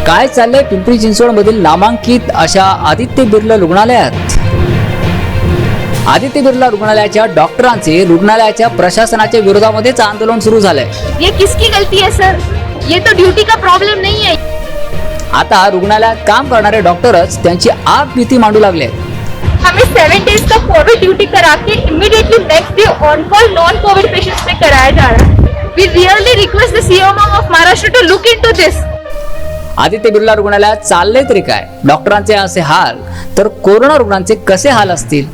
काय चाललंय पिंपरी चिंचवड मधील नामांकित अशा आदित्य बिर्ला रुग्णालयात? आदित्य बिर्ला रुग्णालयाच्या डॉक्टरांचे रुग्णालयाच्या प्रशासनाच्या विरोधामध्येच आंदोलन सुरू झालंय। ये किसकी गलती है सर? ये तो ड्यूटी का प्रॉब्लम नहीं है। आता रुग्णालयात काम करणारे डॉक्टरच त्यांची आग भीती मांडू लागले। हमें 7 डेज का कोविड ड्यूटी करा के immediately next day on call non covid patients पे कराया जा रहा है। We really request the CM of Maharashtra to look into this. Aditya Birla रुग्णालयात चालले तरी काय? डॉक्टरांचे असे हाल तर कोरोना रुग्णांचे कसे हाल असतील?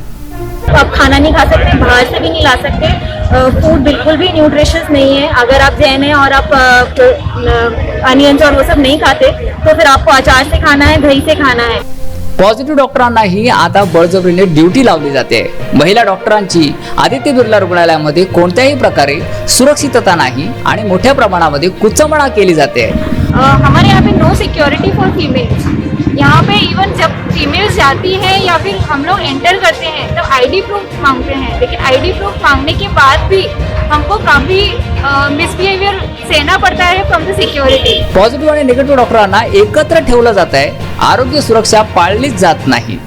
आप खाना नहीं खा सकते, बाहर से भी नहीं ला सकते, फूड बिल्कुल भी न्यूट्रिशियस नहीं है। अगर आप जैन हैं और आप अनियंस और वो सब नहीं खाते तो फिर आपको अचार से खाना है, दही से खाना है। पॉझिटिव्ह डॉक्टरांनाही आता बळजबरीने ड्युटी लावली जाते। महिला डॉक्टरांची आदित्य बिर्ला रुग्णालयामध्ये कोणत्याही प्रकारे सुरक्षितता नाही आणि मोठ्या प्रमाणामध्ये कुचंबणा केली जाते। हमारे यहाँ पे नो सिक्योरिटी फॉर फीमेल्स। यहाँ पे इवन जब फीमेल्स जाती हैं या फिर हम लोग एंटर करते हैं तब आईडी प्रूफ मांगते हैं, लेकिन आईडी प्रूफ मांगने के बाद भी हमको काफी मिसबिहेवियर सहना पड़ता है फ्रॉम द सिक्योरिटी। पॉझिटिव्ह आणि निगेटिव्ह डॉक्टरांना एकत्र ठेवलं जात आहे, आरोग्य सुरक्षा पाळलीच जात नाही।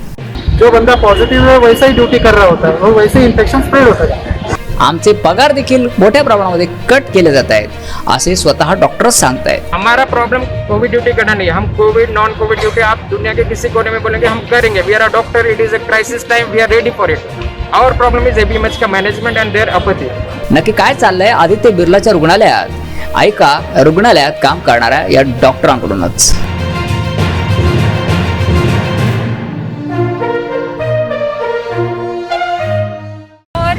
जो बंदा पॉझिटिव्ह है वैसा ही ड्यूटी कर रहा होता है और वैसे ही इन्फेक्शन स्प्रेड होता है। आमचे पगार देखील मोठ्या प्रमाणामध्ये कट केले जात आहेत असे स्वतः डॉक्टर सांगतायत। हमारा प्रॉब्लम कोविड ड्यूटी करना नहीं है। हम कोविड नॉन कोविड ड्यूटी आप दुनिया के किसी कोने में बोलेंगे हम करेंगे। We are a doctor, it is a crisis time, we are ready for it. Our problem is ABMH का मैनेजमेंट एंड देयर अपथी। नक्की काय चाललंय आदित्य बिर्लाच्या रुग्णालयात? ऐका रुग्णालयात काम करणाऱ्या या डॉक्टरांकडूनच।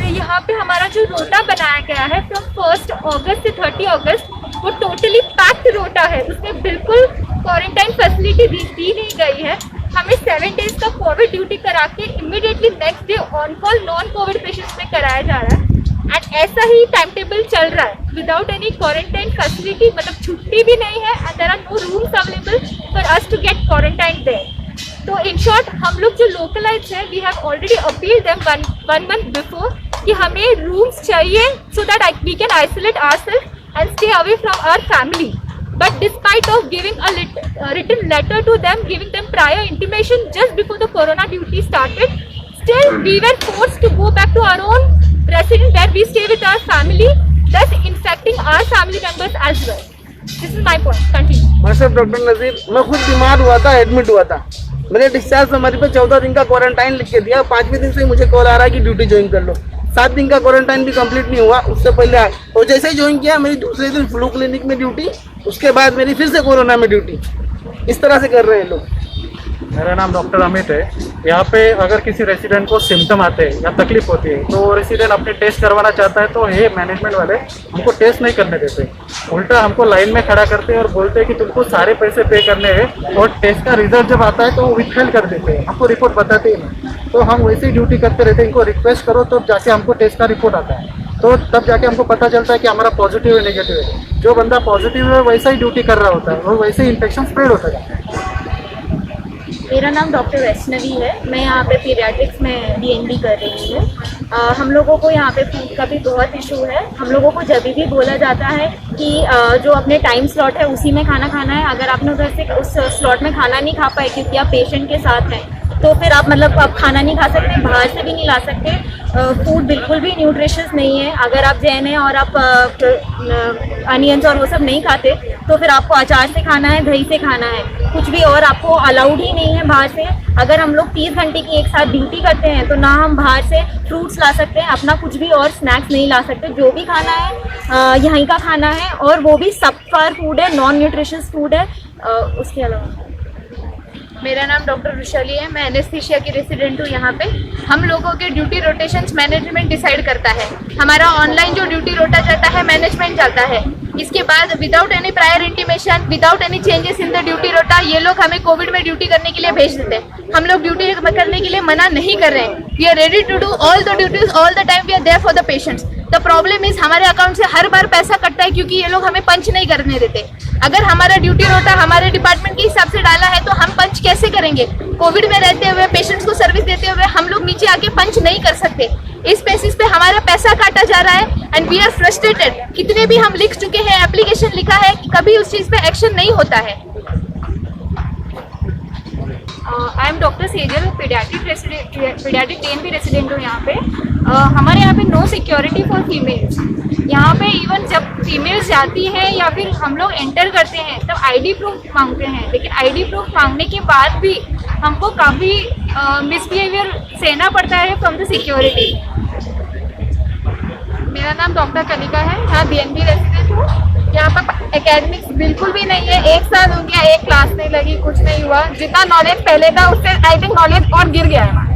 यहाँ पे हमारा जो रोटा बनाया गया है फ्रॉम 1 अगस्त से 30 अगस्त, वो टोटली पैक्ड रोटा है। उसमें बिल्कुल क्वारंटाइन फैसिलिटी दी नहीं गई है। हमें 7 डेज का कोविड ड्यूटी करा के immediately next day on call non covid patients पे कराया जा रहा है। एंड ऐसा ही टाइम टेबल चल रहा है विदाउट एनी क्वारंटाइन फैसिलिटी, मतलब छुट्टी भी नहीं है and there are no rooms available for us to get quarantine there. तो इन शॉर्ट हम लोग जो लोकलाइट्स हैं we have already appealed them one month before कि हमें रूम्स चाहिए so that we can isolate ourselves and stay away from our family. But despite of giving a written letter to them, giving them prior intimation just before the corona duty started, still we were forced to go back to our own residence where we stay with our family, thus infecting our family members as well. This is my point. Continue. मैं सिर्फ doctor नजीर, मैं खुद बीमार हुआ था, admit हुआ था। मेरे डिस्चार्ज समरी पे 14 दिन का क्वारंटाइन लिख के दिया। 5वें दिन से मुझे कॉल आ रहा है कि ड्यूटी ज्वाइन कर लो। 7 दिन का क्वारंटाइन भी कंप्लीट नहीं हुआ, उससे पहले आए और जैसे ही ज्वाइन किया मेरी दूसरे दिन फ्लू क्लिनिक में ड्यूटी, उसके बाद मेरी फिर से कोरोना में ड्यूटी। इस तरह से कर रहे हैं लोग। मेरा नाम डॉक्टर अमित है। यहाँ पे अगर किसी रेसिडेंट को सिम्टम आते हैं या तकलीफ होती है तो वो रेसिडेंट अपने टेस्ट करवाना चाहता है तो ये मैनेजमेंट वाले हमको टेस्ट नहीं करने देते, उल्टा हमको लाइन में खड़ा करते हैं और बोलते हैं कि तुमको सारे पैसे पे करने हैं और टेस्ट का रिजल्ट जब आता है तो वो विथहेल्ड कर देते हैं, हमको रिपोर्ट बताते ही नहीं। तो हम वैसे ही ड्यूटी करते रहते हैं, इनको रिक्वेस्ट करो तो जाके हमको टेस्ट का रिपोर्ट आता है, तो तब जाके हमको पता चलता है कि हमारा पॉजिटिव है नेगेटिव है। जो बंदा पॉजिटिव है वैसा ही ड्यूटी कर रहा होता है और वैसे ही इन्फेक्शन स्प्रेड होता है। मेरा नाम डॉक्टर वैष्णवी है। मैं यहाँ पे पीडियाट्रिक्स में डीएनडी कर रही हूँ। हम लोगों को यहाँ पे फूड का भी बहुत इशू है। हम लोगों को जब भी बोला जाता है कि जो अपने टाइम स्लॉट है उसी में खाना खाना है। अगर आपने उधर से उस स्लॉट में खाना नहीं खा पाए क्योंकि आप पेशेंट के साथ हैं तो फिर आप आप खाना नहीं खा सकते, बाहर से भी नहीं ला सकते, फूड बिल्कुल भी न्यूट्रिशियस नहीं है। अगर आप जैन हैं और आप अनियंस और वो सब नहीं खाते तो फिर आपको अचार से खाना है, दही से खाना है, कुछ भी और आपको अलाउड ही नहीं है बाहर से। अगर हम लोग 30 घंटे की एक साथ ड्यूटी करते हैं तो ना हम बाहर से फ्रूट्स ला सकते हैं, अपना कुछ भी और स्नैक्स नहीं ला सकते। जो भी खाना है यहीं का खाना है और वो भी सबफार फूड है, नॉन न्यूट्रिशियस फूड है। उसके अलावा मेरा नाम डॉक्टर रुशाली है। मैं एनेस्थीसिया की रेसिडेंट हूँ यहाँ पे। हम लोगों के ड्यूटी रोटेशंस मैनेजमेंट डिसाइड करता है। हमारा ऑनलाइन जो ड्यूटी रोटा जाता है मैनेजमेंट जाता है। इसके बाद without any prior intimation, without any changes in the duty रोटा ये लोग हमें कोविड में ड्यूटी करने के लिए भेज देते हैं। हम लोग ड्यूटी करने के लिए मना नहीं कर रहे हैं। We are ready to do all the duties all the time, we are there for the patients. The problem is हमारे अकाउंट से हर बार पैसा कटता है क्योंकि ये लोग हमें पंच नहीं करने देते। अगर हमारा ड्यूटी रोटा हमारे डिपार्टमेंट के हिसाब से डाला है तो हम पंच कैसे करेंगे? कोविड में रहते हुए पेशेंट्स को सर्विस देते हुए हम लोग नीचे आके पंच नहीं कर सकते। इस बेसिस पे हमारा पैसा काटा जा रहा है एंड वी आर फ्रस्ट्रेटेड। कितने भी हम लिख चुके हैं, एप्लीकेशन लिखा है, कभी उस चीज पे एक्शन नहीं होता है। I am doctor Sejal, paediatric DNB resident हूँ यहाँ पे। हमारे यहाँ पे नो सिक्योरिटी फॉर फीमेल्स। यहाँ पे इवन जब फीमेल्स जाती हैं या फिर हम लोग एंटर करते हैं तब ID प्रूफ मांगते हैं, लेकिन ID प्रूफ मांगने के बाद भी हमको काफ़ी मिसबिहेवियर सहना पड़ता है फ्रॉम द सिक्योरिटी। मेरा नाम डॉक्टर कनिका है, यहाँ DNB रेसिडेंट हूँ। यहाँ पर एकेडमिक्स बिल्कुल भी नहीं है। 1 साल हो गया, एक क्लास नहीं लगी, कुछ नहीं हुआ। जितना नॉलेज पहले था उससे आई थिंक नॉलेज और गिर गया है।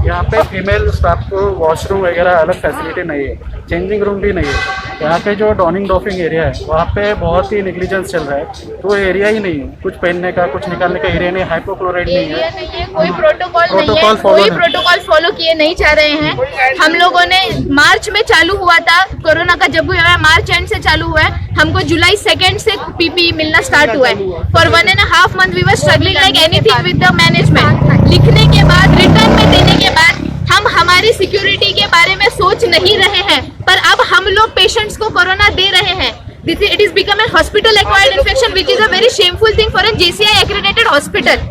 यहाँ पे फीमेल स्टाफ को वॉशरूम वगैरह अलग फैसिलिटी नहीं है, चेंजिंग रूम भी नहीं है। यहाँ पे जो डॉनिंग डॉफिंग एरिया है वहाँ पे बहुत ही नेग्लिजेंस चल रहा है, तो एरिया ही नहीं है, कुछ पहनने का कुछ निकालने का एरिया नहीं, हाइपोक्लोराइड नहीं एरिया है, नहीं है, कोई प्रोटोकॉल नहीं है, प्रोटोकॉल follow कोई नहीं। प्रोटोकॉल फॉलो किए नहीं जा रहे हैं। हम लोगों ने मार्च में चालू हुआ था, कोरोना का जब हुआ है मार्च एंड से चालू हुआ है, हमको जुलाई 2 से PPE मिलना स्टार्ट हुआ है। For 1.5 month we were struggling like anything with the management. लिखने के बाद, रिटर्न में देने के बाद हम हमारी सिक्योरिटी के बारे में सोच नहीं रहे हैं, पर अब हम लोग पेशेंट्स को कोरोना दे रहे हैं। It is become a hospital acquired infection, which is a very shameful thing for a JCI accredited hospital.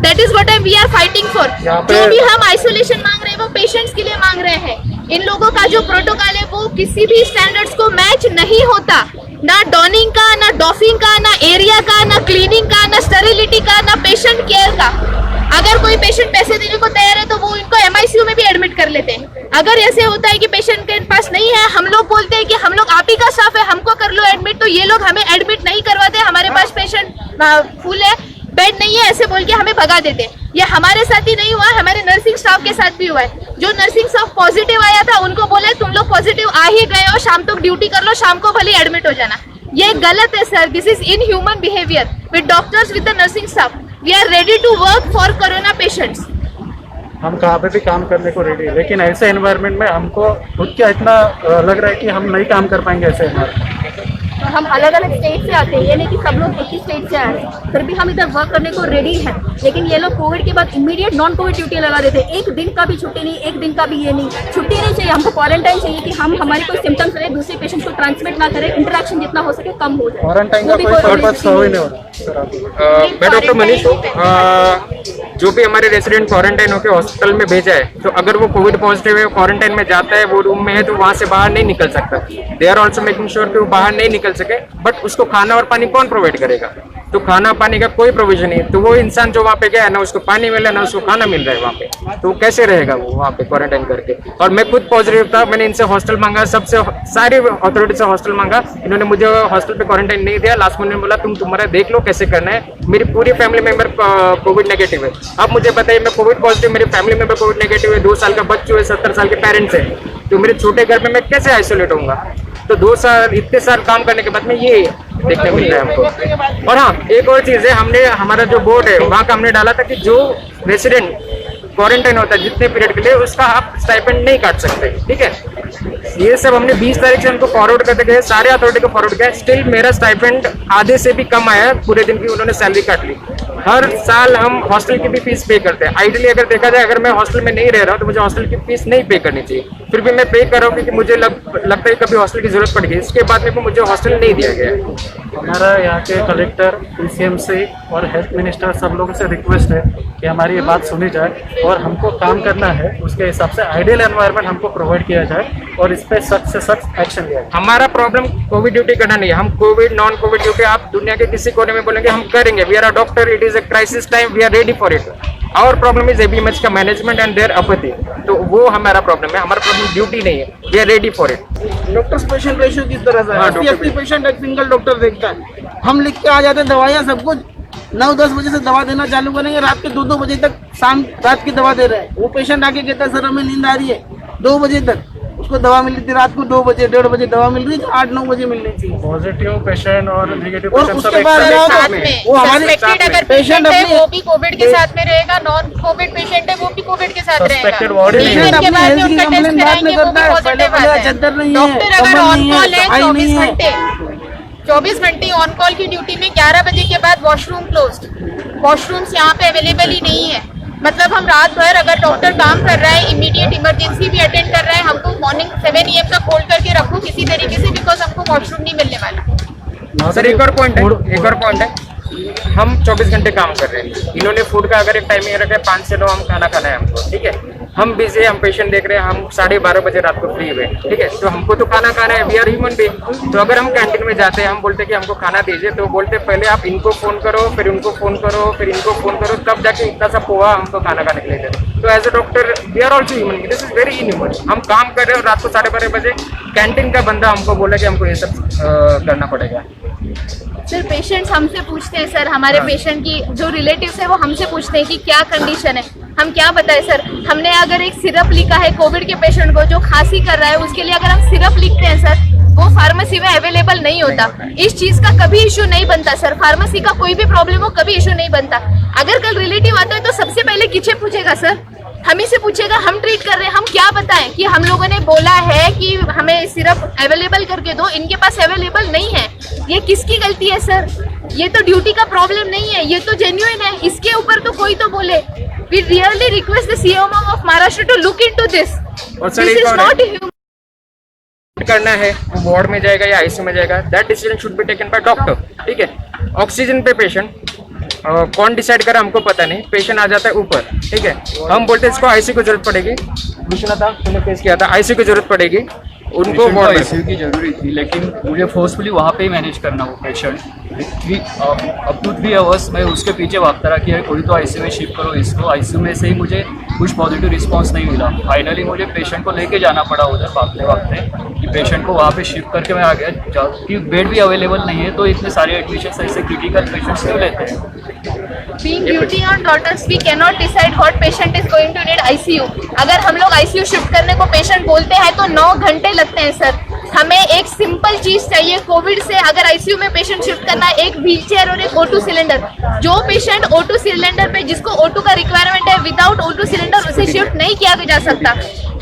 That is what we are fighting for. जो भी हम आइसोलेशन मांग रहे हैं वो पेशेंट्स के लिए मांग रहे हैं। इन लोगों का जो प्रोटोकॉल है वो किसी भी स्टैंडर्ड्स को मैच नहीं होता, ना डॉनिंग का, ना डॉफिंग का, ना एरिया का, ना क्लीनिंग का, ना स्टेरिलिटी का, ना पेशेंट केयर का। अगर कोई पेशेंट पैसे देने को तैयार है तो वो इनको MICU में भी एडमिट कर लेते हैं। अगर ऐसे होता है कि पेशेंट के पास नहीं है, हम लोग बोलते हैं कि हम लोग आप ही का स्टाफ है, हमको कर लो एडमिट, तो ये लोग हमें एडमिट नहीं करवाते। हमारे पास पेशेंट फुल है, बेड नहीं है, ऐसे बोल के हमें भगा देते हैं। ये हमारे साथ ही नहीं हुआ, हमारे नर्सिंग स्टाफ के साथ भी हुआ है। जो नर्सिंग स्टाफ पॉजिटिव आया था उनको बोले तुम लोग पॉजिटिव आ ही गए हो, शाम तक ड्यूटी कर लो, शाम को भले एडमिट हो जाना। ये गलत है sir, this is inhuman behaviour with doctors, with the nursing staff. We are ready to work for corona patients. हम कहाँ पे भी काम करने को रेडी है, लेकिन ऐसे एनवायरनमेंट में हमको खुद क्या इतना लग रहा है कि हम नहीं काम कर पाएंगे ऐसे एनवायरनमेंट। हम अलग अलग स्टेट से आते हैं, ये नहीं कि सब लोग एक ही स्टेट से आए हैं, फिर भी हम इधर वर्क करने को रेडी हैं। लेकिन ये लोग कोविड के बाद इमीडिएट नॉन कोविड ड्यूटी लगा देते हैं। 1 दिन का भी छुट्टी नहीं, 1 दिन का भी ये नहीं, छुट्टी नहीं चाहिए हमको। क्वारंटाइन चाहिए कि हम हमारी कोई सिम्टम्स रहे दूसरे पेशेंट को ट्रांसमिट ना करें, इंटरेक्शन जितना हो सके कम हो जाए। क्वारंटाइन का कोई पर्पस हो ही नहीं हो रहा। मैं डॉक्टर मनीष हूँ। जो भी हमारे रेसिडेंट क्वारंटाइन होकर हॉस्पिटल में भेजा है, तो अगर वो कोविड पॉजिटिव है, क्वारंटाइन में जाता है, वो रूम में है, तो वहाँ से बाहर नहीं निकल सकता। They are also making sure कि वो बाहर नहीं निकल सके, बट उसको खाना और पानी कौन प्रोवाइड करेगा? तो खाना पानी का कोई प्रोविजन नहीं, तो वो इंसान जो वहाँ पे गया है ना उसको पानी मिल रहा है ना उसको खाना मिल रहा है वहाँ पे, तो वो कैसे रहेगा वो वहाँ पे क्वारंटाइन करके? और मैं खुद पॉजिटिव था, मैंने इनसे हॉस्टल मांगा, सबसे सारी अथॉरिटी से हॉस्टल मांगा, इन्होंने मुझे हॉस्टल पे क्वारंटाइन नहीं दिया। लास्ट में बोला तुम्हारा देख लो कैसे करना है। मेरी पूरी फैमिली मेंबर कोविड नेगेटिव है। अब मुझे बताइए, मैं कोविड पॉजिटिव, मेरी फैमिली मेंबर कोविड नेगेटिव है, 2 साल का बच्चों है, 70 साल के पेरेंट्स है, तो मेरे छोटे घर में मैं कैसे आइसोलेट होऊंगा? तो 2 साल इतने साल काम करने के बाद में ये देखने मिल रहा है हमको। और हाँ, एक और चीज़ है, हमने हमारा जो बोर्ड है वहाँ का हमने डाला था कि जो रेसिडेंट क्वारंटाइन होता है जितने पीरियड के लिए, उसका आप स्टाइपेंड नहीं काट सकते, ठीक है। ये सब हमने 20 तारीख से उनको फॉरवर्ड करते गए, सारे अथॉरिटी को फॉरवर्ड किया, स्टिल मेरा स्टाइपेंड आधे से भी कम आया है। पूरे दिन की उन्होंने सैलरी काट ली। हर साल हम हॉस्टल की भी फीस पे करते हैं। आइडियली अगर देखा जाए, अगर मैं हॉस्टल में नहीं रह रहा हूँ तो मुझे हॉस्टल की फीस नहीं पे करनी चाहिए, फिर भी मैं पे कर रहा हूँ क्योंकि मुझे लगता है कभी हॉस्टल की जरूरत पड़ गई। इसके बाद में मुझे हॉस्टल नहीं दिया गया है। हमारा यहाँ के कलेक्टर, PCMC और हेल्थ मिनिस्टर सब लोगों से रिक्वेस्ट है कि हमारी ये बात सुनी जाए और हमको काम करना है, उसके हिसाब से आइडियल एनवायरनमेंट हमको प्रोवाइड किया जाए और इस पर सख्त से सख्त एक्शन लिया जाए। हमारा प्रॉब्लम कोविड ड्यूटी करना नहीं है। हम कोविड नॉन कोविड ड्यूटी आप दुनिया के किसी कोने में बोलेंगे हम करेंगे। We are a doctor, it is a crisis time, we are ready for it. Our problem is ABMH का मैनेजमेंट एंड देयर अपैथी, तो वो हमारा प्रॉब्लम है। हमारा प्रॉब्लम ड्यूटी नहीं है, we are ready for it. Doctor patient ratio किस तरह से हाँ, है? 80 पेशेंट एक सिंगल डॉक्टर देखता है। हम लिख के आ जाते हैं दवाइयाँ, सब कुछ 9-10 बजे से दवा देना चालू करेंगे, रात के 2-2 बजे तक रात की दवा दे रहे हैं। वो पेशेंट आके कहता है सर हमें नींद आ रही है, 2 बजे तक उसको दवा मिल रही थी, रात को 2 बजे 1:30 बजे दवा मिल रही थी, 8-9 बजे मिलनी चाहिए। पॉजिटिव पेशेंट और नेगेटिव और पेशेंट सब उसके एक बाद साथ साथ में वो हमारे सस्पेक्टेड अगर पेशेंट पेशेंट है अपने वो भी कोविड के साथ में रहेगा, नॉन कोविड पेशेंट है वो भी कोविड के साथ रहेगा। सस्पेक्टेड वार्ड ही नहीं है। पेशेंट के अपनी बाद में हेल्थ की उनका टेस्ट कंप्लेन बाद में कराएंगे वो करता भी है, पॉजिटिव पहले आता है। चद्दर नहीं है, डॉक्टर अगर कम्बल ऑन नहीं कॉल है सफाई 24 नहीं है। घंटे 24 घंटे ऑन कॉल की ड्यूटी में 11 बजे के बाद वॉशरूम क्लोज्ड, वॉशरूम्स यहाँ पे अवेलेबल ही नहीं है। मतलब हम रात भर अगर डॉक्टर काम कर रहा है, इमीडिएट इमरजेंसी भी अटेंड कर रहा है, हमको मॉर्निंग 7 AM तक होल्ड करके रखो किसी तरीके से, बिकॉज हमको वॉशरूम नहीं मिलने वाला। सर एक और पॉइंट है, हम 24 घंटे काम कर रहे हैं। इन्होंने फूड का अगर एक टाइमिंग रखा है 5 से 9 हम खाना खाना है हमको, ठीक है। हम बिजी, हम पेशेंट देख रहे हैं, हम 12:30 बजे रात को फ्री हुए, ठीक है। तो हमको तो खाना खाना है, वी आर ह्यूमन बीइंग। तो अगर हम कैंटीन में जाते हैं, हम बोलते हैं कि हमको खाना दीजिए, तो बोलते पहले आप इनको फोन करो, फिर उनको फोन करो, फिर इनको फोन करो, तब जाके इतना सा पोहा हमको खाना खाने के लिए देते। तो as a doctor we are also human, this is very inhuman. हम काम कर रहे हैं और रात को 12:30 बजे कैंटीन का बंदा हमको बोला कि हमको ये सब करना पड़ेगा। सर पेशेंट्स हमसे पूछते हैं सर, हमारे पेशेंट की जो रिलेटिव्स है वो हमसे पूछते हैं कि क्या कंडीशन है, हम क्या बताएं सर। हमने अगर एक सिरप लिखा है कोविड के पेशेंट को जो खांसी कर रहा है, उसके लिए अगर हम सिरप लिखते हैं सर, वो फार्मेसी में अवेलेबल नहीं होता। इस चीज का कभी इशू नहीं बनता सर, फार्मेसी का कोई भी प्रॉब्लम हो कभी इशू नहीं बनता। अगर कल रिलेटिव आता है तो सबसे पहले किसे पूछेगा सर, हम ही से पूछेगा। हम ट्रीट कर रहे हैं, हम क्या बताएं कि हम लोगों ने बोला है कि हमें सिरप अवेलेबल करके दो, इनके पास अवेलेबल नहीं है। ये किसकी गलती है सर? ये तो ड्यूटी का प्रॉब्लम नहीं है, ये तो जेन्युइन है। इसके ऊपर तो कोई तो बोले। We really request the CMO of Maharashtra to look into this. और सर दिस एक इज और है, नॉट ह्यूमन। करना है वो वार्ड में जाएगा या आईसीयू में जाएगा, that decision should be taken by doctor, ठीक है। ऑक्सीजन पे पेशेंट कौन डिसाइड करा हमको पता नहीं, पेशेंट आ जाता है ऊपर, ठीक है। हम बोलते हैं इसको आईसीयू की जरूरत पड़ेगी, पूछना था तुमने फेस किया था, आईसीयू की जरूरत पड़ेगी उनको वार्ड में। आईसीयू की जरूरी थी, लेकिन मुझे फोर्सफुली वहाँ पे ही मैनेज करना वो पेशेंट। अप टू 3 आवर्स मैं उसके पीछे भागता रहा कि यार कोई तो आईसीयू में शिफ्ट करो इसको। आईसीयू में से ही मुझे कुछ पॉजिटिव रिस्पांस नहीं मिला। फाइनली मुझे पेशेंट को लेके जाना पड़ा उधर भागते भागते, कि पेशेंट को वहाँ पे शिफ्ट करके मैं आ गया, कि बेड भी अवेलेबल नहीं है। तो इतने सारे एडमिशन ऐसे क्रिटिकल पेशेंट्स क्यों लेते हैं? Being duty on daughters, we cannot decide what patient is going to need ICU. अगर हम लोग ICU शिफ्ट करने को पेशेंट बोलते हैं तो 9 घंटे लगते हैं सर। हमें एक सिंपल चीज चाहिए, कोविड से अगर आईसीयू में पेशेंट शिफ्ट करना है, एक व्हीलचेयर और एक O2 सिलेंडर। जो पेशेंट O2 सिलेंडर पे, जिसको O2 का रिक्वायरमेंट है, विदाउट O2 सिलेंडर उसे शिफ्ट नहीं किया जा सकता।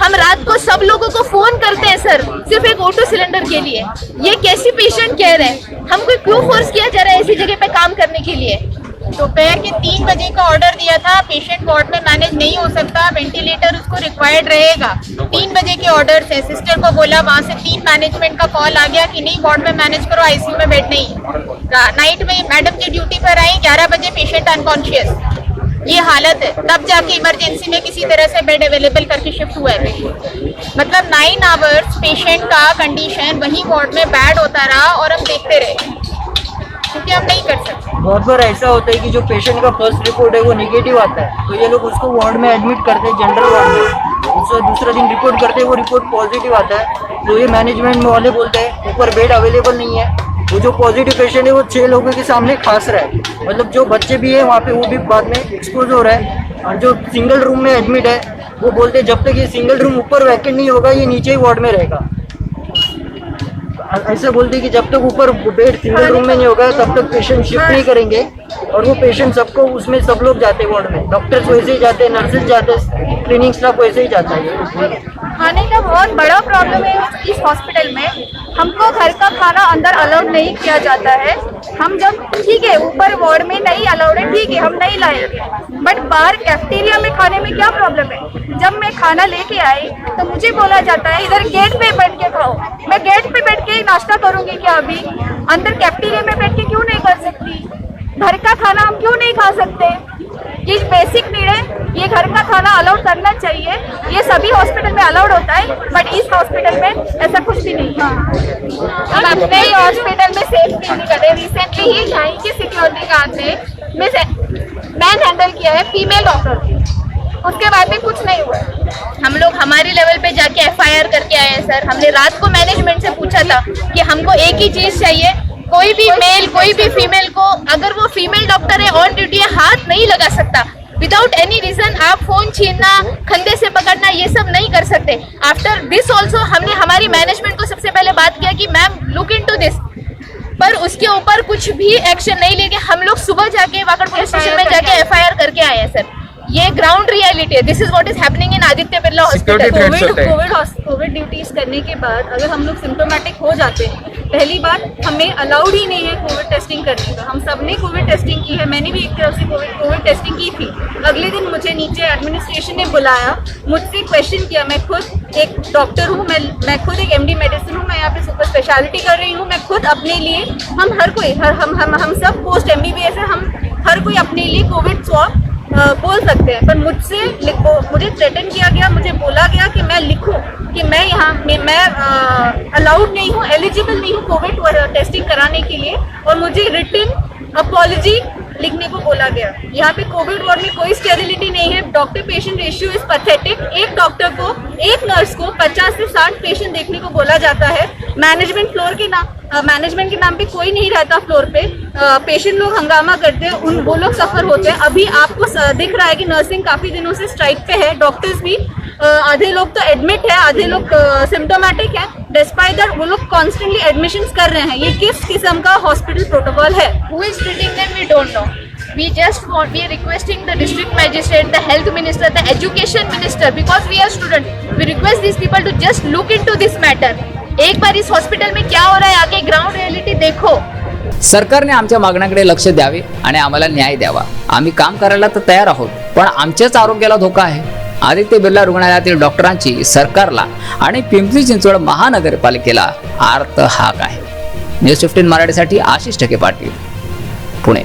हम रात को सब लोगों को फोन करते हैं सर, सिर्फ एक O2 सिलेंडर के लिए। ये कैसी पेशेंट केयर है? हमको क्यों फोर्स किया जा रहा है ऐसी जगह पे काम करने के लिए? दोपहर के 3 बजे का ऑर्डर दिया था, पेशेंट वार्ड में मैनेज नहीं हो सकता, वेंटिलेटर उसको रिक्वायर्ड रहेगा। 3 बजे के ऑर्डर से सिस्टर को बोला, वहाँ से 3 मैनेजमेंट का कॉल आ गया कि नहीं वार्ड में मैनेज करो, आईसीयू में बेड नहीं। नाइट में मैडम की ड्यूटी पर आई, 11 बजे पेशेंट अनकॉन्शियस, ये हालत है। तब जाके इमरजेंसी में किसी तरह से बेड अवेलेबल करके शिफ्ट हुआ है। मतलब 9 आवर्स पेशेंट का कंडीशन वही वार्ड में बैड होता रहा और हम देखते रहे, क्योंकि हम नहीं कर सकते। बहुत बार ऐसा होता है कि जो पेशेंट का फर्स्ट रिपोर्ट है वो निगेटिव आता है, तो ये लोग उसको वार्ड में एडमिट करते हैं, जनरल वार्ड में। उसको दूसरा दिन रिपोर्ट करते हैं, वो रिपोर्ट पॉजिटिव आता है, तो ये मैनेजमेंट में वाले बोलते हैं ऊपर बेड अवेलेबल नहीं है। वो जो पॉजिटिव पेशेंट है वो 6 लोगों के सामने खांस रहा है, मतलब जो बच्चे भी है वहाँ पे वो भी बाद में एक्सपोज हो रहा है। और जो सिंगल रूम में एडमिट है वो बोलते हैं जब तक ये सिंगल रूम ऊपर वैकेंट नहीं होगा ये नीचे ही वार्ड में रहेगा। ऐसा बोलते हैं कि जब तक ऊपर बेड सिंगल रूम में नहीं होगा तब तक पेशेंट शिफ्ट नहीं करेंगे। और वो पेशेंट सबको उसमें सब लोग जाते हैं वार्ड में, डॉक्टर्स वैसे ही जाते हैं, नर्सेज जाते हैं, क्लीनिंग स्टाफ वैसे ही जाता है। खाने का बहुत बड़ा प्रॉब्लम है इस हॉस्पिटल में। हमको घर का खाना अंदर अलाउड नहीं किया जाता है। हम जब ठीक है ऊपर वार्ड में नहीं अलाउड है, ठीक है हम नहीं लाएंगे, बट बाहर कैफेटेरिया में खाने में क्या प्रॉब्लम है? जब मैं खाना लेके आई तो मुझे बोला जाता है इधर गेट पे बैठ के खाओ। मैं गेट पे बैठ के नाश्ता करूंगी क्या? अभी अंदर कैफेटेरिया में बैठ के क्यों नहीं कर सकती? घर का खाना हम क्यों नहीं खा सकते? ये बेसिक नीड है, ये घर का खाना अलाउड करना चाहिए। ये सभी हॉस्पिटल में अलाउड होता है, बट इस हॉस्पिटल में ऐसा कुछ भी नहीं है। हम अपने ही हॉस्पिटल में सेफ फील नहीं करते। रिसेंटली ही यहाँ की सिक्योरिटी गार्ड ने मैन हैंडल किया है फीमेल डॉक्टर, उसके बाद में कुछ नहीं हुआ। हम लोग हमारे लेवल पे जाके FIR करके आए हैं सर। हमने रात को मैनेजमेंट से पूछा था कि हमको एक ही चीज चाहिए, कोई भी मेल कोई भी फीमेल को, अगर वो फीमेल डॉक्टर है ऑन ड्यूटी है, हाथ नहीं लगा सकता विदाउट एनी रीजन। आप फोन छीनना, कंधे से पकड़ना, ये सब नहीं कर सकते। आफ्टर दिस ऑल्सो हमने हमारी मैनेजमेंट को सबसे पहले बात किया कि मैम लुक इनटू दिस, पर उसके ऊपर कुछ भी एक्शन नहीं लेके हम लोग सुबह जाके वाकड़ पुलिस स्टेशन में जाके FIR करके आए हैं सर। ये ग्राउंड रियलिटी है। This is what is happening in Aditya Birla hospital. Covid duties करने के बाद अगर हम लोग सिम्टोमेटिक हो जाते हैं पहली बात, हमें अलाउड ही नहीं है कोविड टेस्टिंग करने का। हम सब ने कोविड टेस्टिंग की है, मैंने भी एक तरफ से कोविड टेस्टिंग की थी। अगले दिन मुझे नीचे एडमिनिस्ट्रेशन ने बुलाया, मुझसे क्वेश्चन किया। मैं खुद एक डॉक्टर हूँ, मैं खुद एक MD मेडिसिन हूँ, मैं यहाँ पे सुपर स्पेशलिटी कर रही हूँ। मैं खुद अपने लिए, हम हर कोई हम सब पोस्ट MBBS है, हम हर कोई अपने लिए कोविड स्वैब बोल सकते हैं। पर मुझे थ्रेटन किया गया, मुझे बोला गया कि मैं लिखूं कि मैं यहाँ मैं अलाउड नहीं हूँ, एलिजिबल नहीं हूँ कोविड टेस्टिंग कराने के लिए, और मुझे रिटन अपॉलजी लिखने को बोला गया। यहाँ पे कोविड वार्ड में कोई स्टेरिलिटी नहीं है। Doctor patient ratio is pathetic. एक डॉक्टर को, एक नर्स को 50 से 60 पेशेंट देखने को बोला जाता है। मैनेजमेंट के नाम पे कोई नहीं रहता फ्लोर पे। पेशेंट लोग हंगामा करते हैं, वो लोग सफर होते हैं। अभी आपको दिख रहा है कि नर्सिंग काफी दिनों से स्ट्राइक पे है, डॉक्टर्स भी आधे लोग तो एडमिट है, आधे लोग सिम्टोमेटिक है। डिस्पाइट दैट वो लोग कॉन्स्टेंटली एडमिशंस कर रहे हैं। ये किस किस्म का हॉस्पिटल प्रोटोकॉल है? Who is treating them, we don't know. We are requesting the district magistrate, the health minister, the education minister, because we are students. We request these people to just look into this matter. एक बार इस hospital में क्या हो रहा है, आगे ground reality देखो। सरकारने आमच्या मागण्याकडे लक्ष द्यावे आणि आम्हाला न्याय द्यावा। आम्ही काम करायला तर तयार आहोत, पण आमच्याच आरोग्याला धोका आहे। आदित्य बिर्ला रुग्णालयातील डॉक्टरांची सरकारला आणि पिंपरी चिंचवड महानगरपालिकेला आर्त हाक आहे। न्यूज 15 मराठीसाठी आशिष ठके पाटील, पुणे।